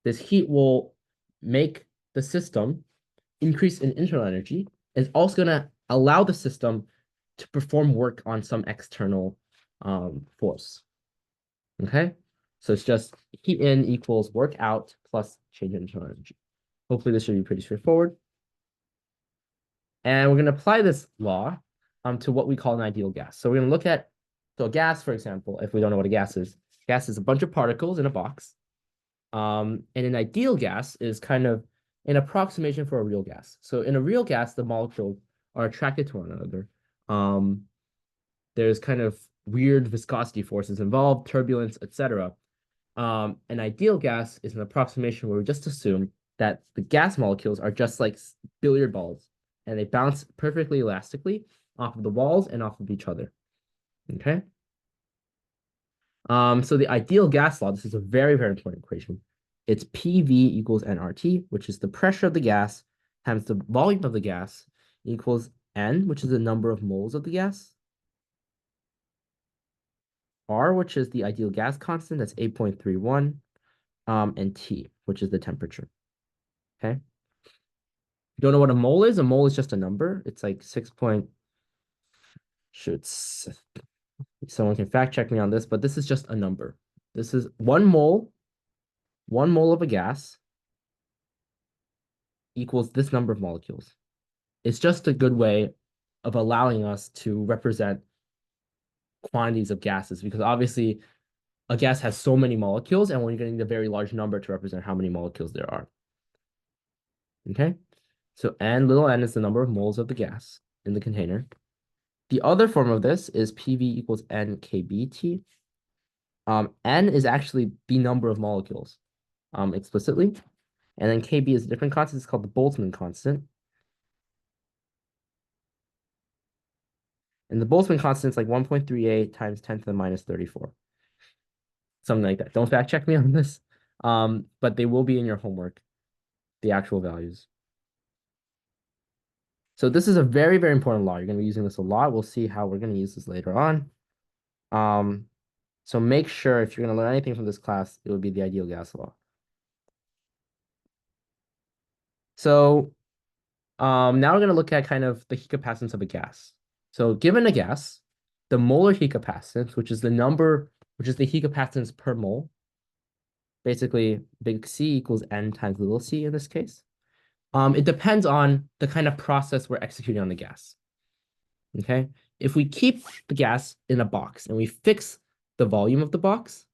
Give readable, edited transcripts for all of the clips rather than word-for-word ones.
this heat will make the system increase in internal energy. It's also going to allow the system to perform work on some external force. Okay, so it's just heat in equals work out plus change in internal energy. Hopefully this should be pretty straightforward. And we're going to apply this law to what we call an ideal gas. So we're going to look at, so a gas, for example, if we don't know what a gas is a bunch of particles in a box. And an ideal gas is kind of an approximation for a real gas. So in a real gas, the molecules are attracted to one another. There's kind of weird viscosity forces involved, turbulence, etc. An ideal gas is an approximation where we just assume that the gas molecules are just like billiard balls, and they bounce perfectly elastically off of the walls and off of each other. Okay. So the ideal gas law, this is a very, very important equation. It's PV equals nRT, which is the pressure of the gas times the volume of the gas equals N, which is the number of moles of the gas. R, which is the ideal gas constant, that's 8.31, and T, which is the temperature. Okay. You don't know what a mole is? A mole is just a number. It's like 6 point, someone can fact check me on this, but this is just a number. This is 1 mole of a gas equals this number of molecules. It's just a good way of allowing us to represent quantities of gases, because obviously a gas has so many molecules, and we're getting a very large number to represent how many molecules there are. Okay, so n, little n is the number of moles of the gas in the container. The other form of this is PV equals n kBT. N is actually the number of molecules explicitly. And then KB is a different constant. It's called the Boltzmann constant. And the Boltzmann constant is like 1.38 times 10 to the minus 34. Something like that. Don't fact check me on this. But they will be in your homework, the actual values. So this is a very, very important law. You're going to be using this a lot. We'll see how we're going to use this later on. So make sure if you're going to learn anything from this class, it would be the ideal gas law. So now we're going to look at kind of the heat capacitance of a gas. So given a gas, the molar heat capacitance, which is the heat capacitance per mole, basically big C equals N times little c in this case. It depends on the kind of process we're executing on the gas. Okay, if we keep the gas in a box and we fix the volume of the box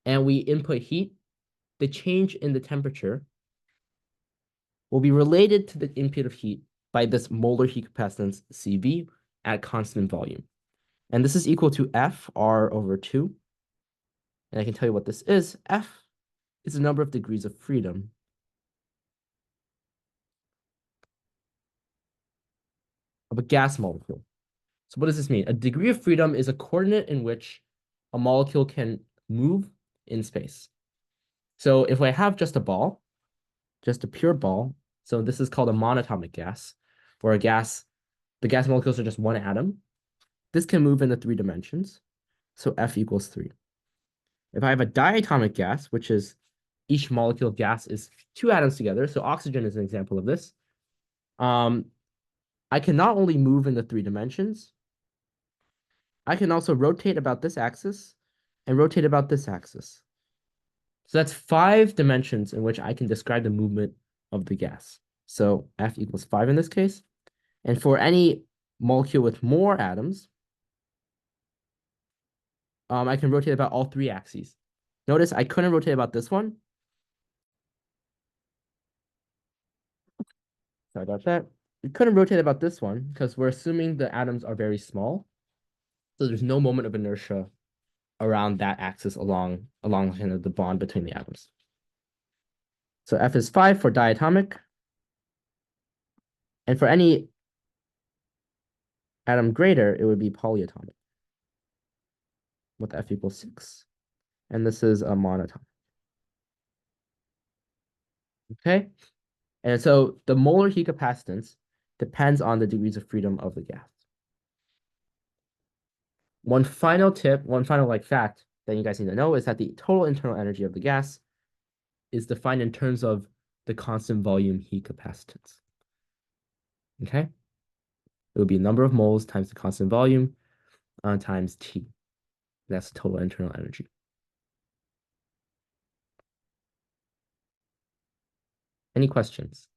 and we input heat, the change in the temperature will be related to the input of heat by this molar heat capacitance CV at constant volume. And this is equal to F R over 2. And I can tell you what this is. F is the number of degrees of freedom of a gas molecule. So what does this mean? A degree of freedom is a coordinate in which a molecule can move in space. So if I have just a ball, just a pure ball, so this is called a monatomic gas, where the gas molecules are just one atom. This can move in the 3 dimensions. So F equals 3. If I have a diatomic gas, which is each molecule of gas is 2 atoms together, so oxygen is an example of this, I can not only move in the 3 dimensions, I can also rotate about this axis and rotate about this axis. So that's 5 dimensions in which I can describe the movement of the gas. So F equals 5 in this case. And for any molecule with more atoms, I can rotate about all 3 axes. Notice I couldn't rotate about this one. Sorry about that. We couldn't rotate about this one because we're assuming the atoms are very small. So there's no moment of inertia around that axis along kind of the bond between the atoms. So F is 5 for diatomic. And for any atom greater, it would be polyatomic with F equals 6. And this is a monatomic. Okay? And so the molar heat capacitance depends on the degrees of freedom of the gas. One final tip, one final fact that you guys need to know is that the total internal energy of the gas is defined in terms of the constant volume heat capacitance. Okay? It would be number of moles times the constant volume times T. That's the total internal energy. Any questions?